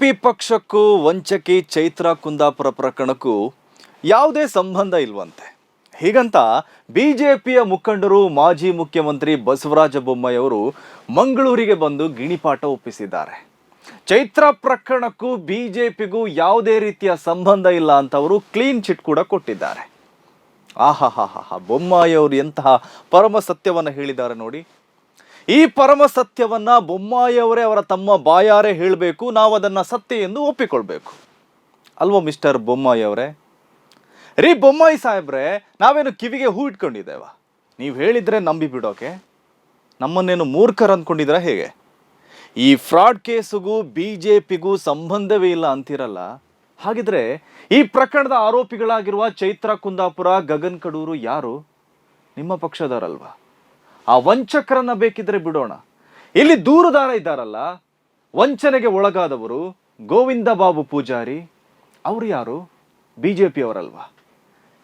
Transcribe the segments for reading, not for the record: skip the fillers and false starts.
BJP ಪಕ್ಷಕ್ಕೂ ವಂಚಕಿ ಚೈತ್ರಾ ಕುಂದಾಪುರ ಪ್ರಕರಣಕ್ಕೂ ಯಾವುದೇ ಸಂಬಂಧ ಇಲ್ವಂತೆ. ಹೀಗಂತ ಬಿಜೆಪಿಯ ಮುಖಂಡರು ಮಾಜಿ ಮುಖ್ಯಮಂತ್ರಿ ಬಸವರಾಜ ಬೊಮ್ಮಾಯಿ ಅವರು ಮಂಗಳೂರಿಗೆ ಬಂದು ಗಿಣಿಪಾಠ ಒಪ್ಪಿಸಿದ್ದಾರೆ. ಚೈತ್ರಾ ಪ್ರಕರಣಕ್ಕೂ ಬಿಜೆಪಿಗೂ ಯಾವುದೇ ರೀತಿಯ ಸಂಬಂಧ ಇಲ್ಲ ಅಂತ ಅವರು ಕ್ಲೀನ್ ಚಿಟ್ ಕೂಡ ಕೊಟ್ಟಿದ್ದಾರೆ. ಆಹಾಹಾಹಾ, ಬೊಮ್ಮಾಯಿ ಅವರು ಎಂತಹ ಪರಮ ಸತ್ಯವನ್ನು ಹೇಳಿದ್ದಾರೆ ನೋಡಿ. ಈ ಪರಮ ಸತ್ಯವನ್ನ ಬೊಮ್ಮಾಯಿ ಅವರೇ ಅವರ ತಮ್ಮ ಬಾಯಾರೆ ಹೇಳಬೇಕು, ನಾವು ಅದನ್ನ ಸತ್ಯ ಎಂದು ಒಪ್ಪಿಕೊಳ್ಬೇಕು ಅಲ್ವಾ ಮಿಸ್ಟರ್ ಬೊಮ್ಮಾಯಿ ಅವರೇ? ರೀ ಬೊಮ್ಮಾಯಿ ಸಾಹೇಬ್ರೆ, ನಾವೇನು ಕಿವಿಗೆ ಹೂ ಇಟ್ಕೊಂಡಿದ್ದೇವ? ನೀವು ಹೇಳಿದ್ರೆ ನಂಬಿ ಬಿಡೋಕೆ ನಮ್ಮನ್ನೇನು ಮೂರ್ಖರು ಅಂದ್ಕೊಂಡಿದ್ರ ಹೇಗೆ? ಈ ಫ್ರಾಡ್ ಕೇಸಿಗೂ ಬಿಜೆಪಿಗೂ ಸಂಬಂಧವೇ ಇಲ್ಲ ಅಂತಿರಲ್ಲ. ಹಾಗಿದ್ರೆ ಈ ಪ್ರಕರಣದ ಆರೋಪಿಗಳಾಗಿರುವ ಚೈತ್ರಾ ಕುಂದಾಪುರ, ಗಗನ್ ಕಡೂರು ಯಾರು? ನಿಮ್ಮ ಪಕ್ಷದವರಲ್ವಾ? ಆ ವಂಚಕರನ್ನ ಬೇಕಿದ್ರೆ ಬಿಡೋಣ. ಇಲ್ಲಿ ದೂರುದಾರ ಇದ್ದಾರಲ್ಲ, ವಂಚನೆಗೆ ಒಳಗಾದವರು ಗೋವಿಂದ ಬಾಬು ಪೂಜಾರಿ, ಅವರು ಯಾರು? ಬಿಜೆಪಿ ಅವರಲ್ವಾ?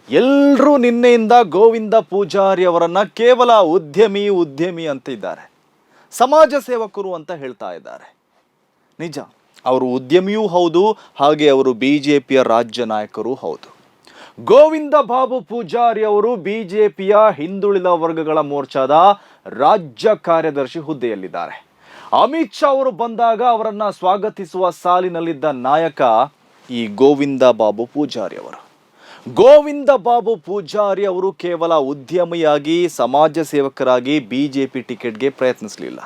ಎಲ್ಲರೂ ನಿನ್ನೆಯಿಂದ ಗೋವಿಂದ ಪೂಜಾರಿ ಅವರನ್ನ ಕೇವಲ ಉದ್ಯಮಿ ಅಂತಿದ್ದಾರೆ, ಸಮಾಜ ಸೇವಕರು ಅಂತ ಹೇಳ್ತಾ ಇದ್ದಾರೆ. ನಿಜ, ಅವರು ಉದ್ಯಮಿಯೂ ಹೌದು, ಹಾಗೆ ಅವರು ಬಿಜೆಪಿಯ ರಾಜ್ಯ ನಾಯಕರೂ ಹೌದು. ಗೋವಿಂದ ಬಾಬು ಪೂಜಾರಿ ಅವರು ಬಿಜೆಪಿಯ ಹಿಂದುಳಿದ ವರ್ಗಗಳ ಮೋರ್ಚಾದ ರಾಜ್ಯ ಕಾರ್ಯದರ್ಶಿ ಹುದ್ದೆಯಲ್ಲಿದ್ದಾರೆ. ಅಮಿತ್ ಶಾ ಅವರು ಬಂದಾಗ ಅವರನ್ನ ಸ್ವಾಗತಿಸುವ ಸಾಲಿನಲ್ಲಿದ್ದ ನಾಯಕ ಈ ಗೋವಿಂದ ಬಾಬು ಪೂಜಾರಿ ಅವರು. ಗೋವಿಂದ ಬಾಬು ಪೂಜಾರಿ ಅವರು ಕೇವಲ ಉದ್ಯಮಿಯಾಗಿ, ಸಮಾಜ ಸೇವಕರಾಗಿ ಬಿಜೆಪಿ ಟಿಕೆಟ್ಗೆ ಪ್ರಯತ್ನಿಸಲಿಲ್ಲ.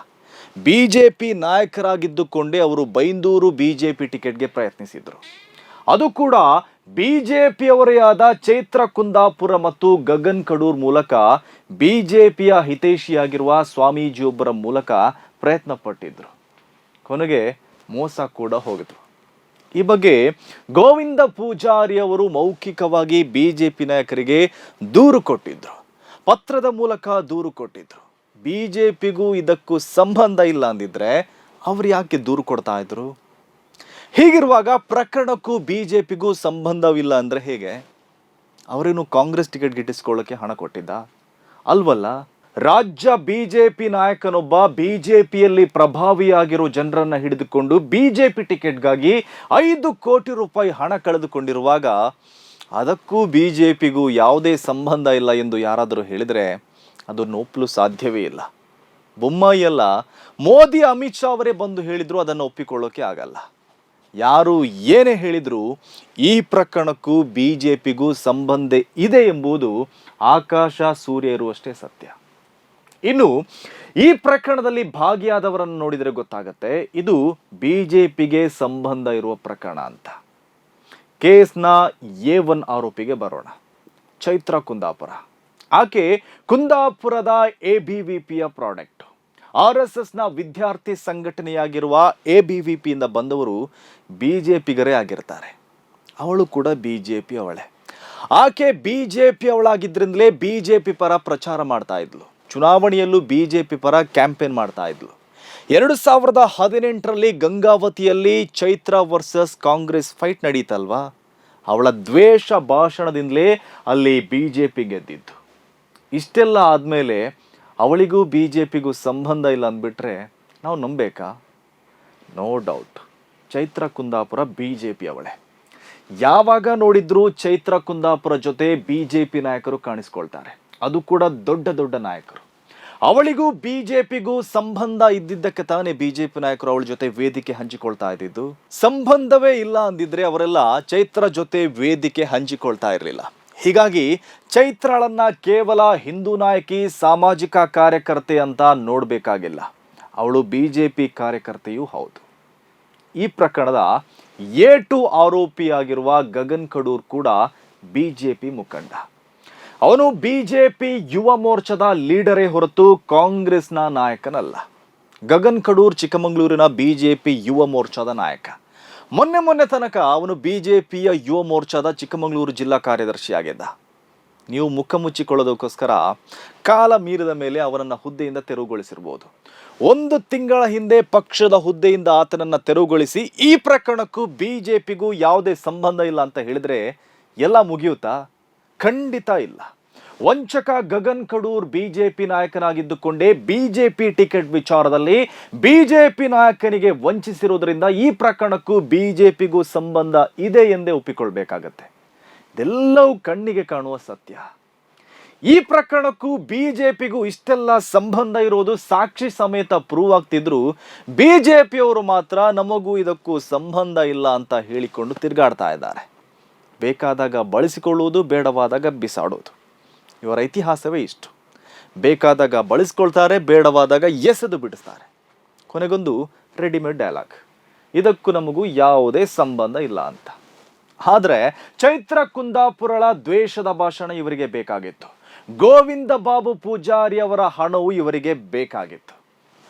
ಬಿಜೆಪಿ ನಾಯಕರಾಗಿದ್ದುಕೊಂಡೇ ಅವರು ಬೈಂದೂರು ಬಿಜೆಪಿ ಟಿಕೆಟ್ಗೆ ಪ್ರಯತ್ನಿಸಿದ್ರು. ಅದು ಕೂಡ ಬಿಜೆಪಿಯವರೇ ಆದ ಚೈತ್ರಾ ಕುಂದಾಪುರ ಮತ್ತು ಗಗನ್ ಕಡೂರ್ ಮೂಲಕ, ಬಿಜೆಪಿಯ ಹಿತೈಷಿಯಾಗಿರುವ ಸ್ವಾಮೀಜಿಯೊಬ್ಬರ ಮೂಲಕ ಪ್ರಯತ್ನ ಪಟ್ಟಿದ್ರು. ಕೊನೆಗೆ ಮೋಸ ಕೂಡ ಹೋಗಿದ್ರು. ಈ ಬಗ್ಗೆ ಗೋವಿಂದ ಪೂಜಾರಿ ಅವರು ಮೌಖಿಕವಾಗಿ ಬಿಜೆಪಿ ನಾಯಕರಿಗೆ ದೂರು ಕೊಟ್ಟಿದ್ರು, ಪತ್ರದ ಮೂಲಕ ದೂರು ಕೊಟ್ಟಿದ್ರು. ಬಿಜೆಪಿಗೂ ಇದಕ್ಕೂ ಸಂಬಂಧ ಇಲ್ಲ ಅಂದಿದ್ರೆ ಅವ್ರು ಯಾಕೆ ದೂರು ಕೊಡ್ತಾ ಇದ್ರು? ಹೀಗಿರುವಾಗ ಪ್ರಕರಣಕ್ಕೂ ಬಿಜೆಪಿಗೂ ಸಂಬಂಧವಿಲ್ಲ ಅಂದ್ರೆ ಹೇಗೆ? ಅವರೇನು ಕಾಂಗ್ರೆಸ್ ಟಿಕೆಟ್ ಗಿಟ್ಟಿಸ್ಕೊಳ್ಳೋಕೆ ಹಣ ಕೊಟ್ಟಿದ್ದ ಅಲ್ವಲ್ಲ? ರಾಜ್ಯ ಬಿಜೆಪಿ ನಾಯಕನೊಬ್ಬ ಬಿಜೆಪಿಯಲ್ಲಿ ಪ್ರಭಾವಿಯಾಗಿರೋ ಜನರನ್ನ ಹಿಡಿದುಕೊಂಡು ಬಿಜೆಪಿ ಟಿಕೆಟ್ಗಾಗಿ 5 ಕೋಟಿ ರೂಪಾಯಿ ಹಣ ಕಳೆದುಕೊಂಡಿರುವಾಗ ಅದಕ್ಕೂ ಬಿಜೆಪಿಗೂ ಯಾವುದೇ ಸಂಬಂಧ ಇಲ್ಲ ಎಂದು ಯಾರಾದರೂ ಹೇಳಿದರೆ ಅದನ್ನು ಒಪ್ಪಲು ಸಾಧ್ಯವೇ ಇಲ್ಲ. ಬೊಮ್ಮಾಯಿ ಅಲ್ಲ, ಮೋದಿ, ಅಮಿತ್ ಶಾ ಅವರೇ ಬಂದು ಹೇಳಿದ್ರು ಅದನ್ನು ಒಪ್ಪಿಕೊಳ್ಳೋಕೆ ಆಗಲ್ಲ. ಯಾರು ಏನೇ ಹೇಳಿದ್ರು ಈ ಪ್ರಕರಣಕ್ಕೂ ಬಿಜೆಪಿಗೂ ಸಂಬಂಧ ಇದೆ ಎಂಬುದು ಆಕಾಶ ಸೂರ್ಯ ಇರುವಷ್ಟೇ ಸತ್ಯ. ಇನ್ನು ಈ ಪ್ರಕರಣದಲ್ಲಿ ಭಾಗಿಯಾದವರನ್ನು ನೋಡಿದರೆ ಗೊತ್ತಾಗತ್ತೆ ಇದು ಬಿಜೆಪಿಗೆ ಸಂಬಂಧ ಇರುವ ಪ್ರಕರಣ ಅಂತ. ಕೇಸ್ನ A1 ಆರೋಪಿಗೆ ಬರೋಣ. ಚೈತ್ರಾ ಕುಂದಾಪುರ, ಆಕೆ ಕುಂದಾಪುರದ ABVPಯ ಪ್ರಾಡಕ್ಟ್. RSSನ ವಿದ್ಯಾರ್ಥಿ ಸಂಘಟನೆಯಾಗಿರುವ ABVPಯಿಂದ ಬಂದವರು ಬಿಜೆಪಿಗರೇ ಆಗಿರ್ತಾರೆ. ಅವಳು ಕೂಡ ಬಿಜೆಪಿ ಅವಳೇ. ಆಕೆ ಬಿಜೆಪಿ ಅವಳಾಗಿದ್ರಿಂದಲೇ ಬಿಜೆಪಿ ಪರ ಪ್ರಚಾರ ಮಾಡ್ತಾ ಇದ್ಲು. ಚುನಾವಣೆಯಲ್ಲೂ ಬಿಜೆಪಿ ಪರ ಕ್ಯಾಂಪೇನ್ ಮಾಡ್ತಾ ಇದ್ಲು. 2018ರಲ್ಲಿ ಗಂಗಾವತಿಯಲ್ಲಿ ಚೈತ್ರಾ ವರ್ಸಸ್ ಕಾಂಗ್ರೆಸ್ ಫೈಟ್ ನಡೀತಲ್ವಾ, ಅವಳ ದ್ವೇಷ ಭಾಷಣದಿಂದಲೇ ಅಲ್ಲಿ ಬಿಜೆಪಿ ಗೆದ್ದಿದ್ದು. ಇಷ್ಟೆಲ್ಲ ಆದಮೇಲೆ ಅವಳಿಗೂ ಬಿಜೆಪಿಗೂ ಸಂಬಂಧ ಇಲ್ಲ ಅಂದ್ಬಿಟ್ರೆ ನಾವು ನಂಬೇಕಾ? No doubt, Chaitra Kundapura BJP ಅವಳೇ. ಯಾವಾಗ ನೋಡಿದ್ರೂ ಚೈತ್ರಾ ಕುಂದಾಪುರ ಜೊತೆ ಬಿಜೆಪಿ ನಾಯಕರು ಕಾಣಿಸ್ಕೊಳ್ತಾರೆ, ಅದು ಕೂಡ ದೊಡ್ಡ ದೊಡ್ಡ ನಾಯಕರು. ಅವಳಿಗೂ ಬಿಜೆಪಿಗೂ ಸಂಬಂಧ ಇದ್ದಿದ್ದಕ್ಕೆ ತಾನೇ ಬಿಜೆಪಿ ನಾಯಕರು ಅವಳ ಜೊತೆ ವೇದಿಕೆ ಹಂಚಿಕೊಳ್ತಾ ಇದ್ದಿದ್ದು. ಸಂಬಂಧವೇ ಇಲ್ಲ ಅಂದಿದ್ರೆ ಅವರೆಲ್ಲ ಚೈತ್ರ ಜೊತೆ ವೇದಿಕೆ ಹಂಚಿಕೊಳ್ತಾ ಇರಲಿಲ್ಲ. ಹೀಗಾಗಿ ಚೈತ್ರಾಳನ್ನ ಕೇವಲ ಹಿಂದೂ ನಾಯಕಿ, ಸಾಮಾಜಿಕ ಕಾರ್ಯಕರ್ತೆ ಅಂತ ನೋಡಬೇಕಾಗಿಲ್ಲ. ಅವಳು ಬಿಜೆಪಿ ಕಾರ್ಯಕರ್ತೆಯೂ ಹೌದು. ಈ ಪ್ರಕರಣದ A2 ಆರೋಪಿಯಾಗಿರುವ ಗಗನ್ ಕಡೂರ್ ಕೂಡ ಬಿಜೆಪಿ ಮುಖಂಡ. ಅವನು ಬಿಜೆಪಿ ಯುವ ಮೋರ್ಚಾದ ಲೀಡರೇ ಹೊರತು ಕಾಂಗ್ರೆಸ್ನ ನಾಯಕನಲ್ಲ. ಗಗನ್ ಕಡೂರ್ ಚಿಕ್ಕಮಗಳೂರಿನ ಬಿಜೆಪಿ ಯುವ ಮೋರ್ಚಾದ ನಾಯಕ. ಮೊನ್ನೆ ತನಕ ಅವನು ಬಿಜೆಪಿಯ ಯುವ ಮೋರ್ಚಾದ ಚಿಕ್ಕಮಗಳೂರು ಜಿಲ್ಲಾ ಕಾರ್ಯದರ್ಶಿಯಾಗಿದ್ದ. ನೀವು ಮುಖ ಮುಚ್ಚಿಕೊಳ್ಳೋದಕ್ಕೋಸ್ಕರ ಕಾಲ ಮೀರಿದ ಮೇಲೆ ಅವನನ್ನು ಹುದ್ದೆಯಿಂದ ತೆರವುಗೊಳಿಸಿರ್ಬೋದು. 1 ತಿಂಗಳ ಹಿಂದೆ ಪಕ್ಷದ ಹುದ್ದೆಯಿಂದ ಆತನನ್ನು ತೆರವುಗೊಳಿಸಿ ಈ ಪ್ರಕರಣಕ್ಕೂ ಬಿಜೆಪಿಗೂ ಯಾವುದೇ ಸಂಬಂಧ ಇಲ್ಲ ಅಂತ ಹೇಳಿದ್ರೆ ಎಲ್ಲ ಮುಗಿಯುತ್ತಾ? ಖಂಡಿತ ಇಲ್ಲ. ವಂಚಕ ಗಗನ್ ಕಡೂರ್ ಬಿಜೆಪಿ ನಾಯಕನಾಗಿದ್ದುಕೊಂಡೇ ಬಿಜೆಪಿ ಟಿಕೆಟ್ ವಿಚಾರದಲ್ಲಿ ಬಿಜೆಪಿ ನಾಯಕನಿಗೆ ವಂಚಿಸಿರುವುದರಿಂದ ಈ ಪ್ರಕರಣಕ್ಕೂ ಬಿಜೆಪಿಗೂ ಸಂಬಂಧ ಇದೆ ಎಂದೇ ಒಪ್ಪಿಕೊಳ್ಬೇಕಾಗತ್ತೆ. ಇದೆಲ್ಲವೂ ಕಣ್ಣಿಗೆ ಕಾಣುವ ಸತ್ಯ. ಈ ಪ್ರಕರಣಕ್ಕೂ ಬಿಜೆಪಿಗೂ ಇಷ್ಟೆಲ್ಲ ಸಂಬಂಧ ಇರೋದು ಸಾಕ್ಷಿ ಸಮೇತ ಪ್ರೂವ್ ಆಗ್ತಿದ್ರು ಬಿಜೆಪಿಯವರು ಮಾತ್ರ ನಮಗೂ ಇದಕ್ಕೂ ಸಂಬಂಧ ಇಲ್ಲ ಅಂತ ಹೇಳಿಕೊಂಡು ತಿರುಗಾಡ್ತಾ ಇದ್ದಾರೆ. ಬೇಕಾದಾಗ ಬಳಸಿಕೊಳ್ಳುವುದು, ಬೇಡವಾದಾಗ ಬಿಸಾಡೋದು. ಇವರ ಇತಿಹಾಸವೇ ಇಷ್ಟು. ಬೇಕಾದಾಗ ಬಳಸ್ಕೊಳ್ತಾರೆ, ಬೇಡವಾದಾಗ ಎಸೆದು ಬಿಡಿಸ್ತಾರೆ. ಕೊನೆಗೊಂದು ರೆಡಿಮೇಡ್ ಡೈಲಾಗ್, ಇದಕ್ಕೂ ನಮಗೂ ಯಾವುದೇ ಸಂಬಂಧ ಇಲ್ಲ ಅಂತ. ಆದರೆ ಚೈತ್ರ ಕುಂದಾಪುರಳ ದ್ವೇಷದ ಭಾಷಣ ಇವರಿಗೆ ಬೇಕಾಗಿತ್ತು. ಗೋವಿಂದ ಬಾಬು ಪೂಜಾರಿ ಅವರ ಹಣವು ಇವರಿಗೆ ಬೇಕಾಗಿತ್ತು.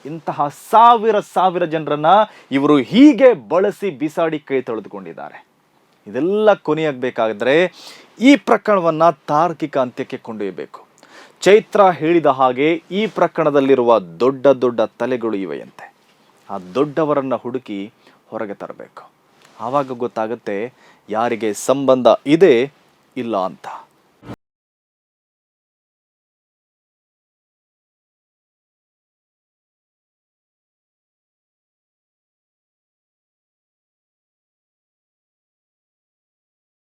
ಇಂತಹ ಸಾವಿರ ಜನರನ್ನ ಇವರು ಹೀಗೆ ಬಳಸಿ ಬಿಸಾಡಿ ಕೈ ತೊಳೆದುಕೊಂಡಿದ್ದಾರೆ. ಇದೆಲ್ಲ ಕೊನೆಯಾಗಬೇಕಾದ್ರೆ ಈ ಪ್ರಕರಣವನ್ನ ತಾರ್ಕಿಕ ಅಂತ್ಯಕ್ಕೆ ಕೊಂಡೊಯ್ಯಬೇಕು. ಚೈತ್ರ ಹೇಳಿದ ಹಾಗೆ ಈ ಪ್ರಕರಣದಲ್ಲಿರುವ ದೊಡ್ಡ ತಲೆಗಳು ಇವೆಯಂತೆ. ಆ ದೊಡ್ಡವರನ್ನ ಹುಡುಕಿ ಹೊರಗೆ ತರಬೇಕು. ಆವಾಗ ಗೊತ್ತಾಗುತ್ತೆ ಯಾರಿಗೆ ಸಂಬಂಧ ಇದೆ ಇಲ್ಲ ಅಂತ.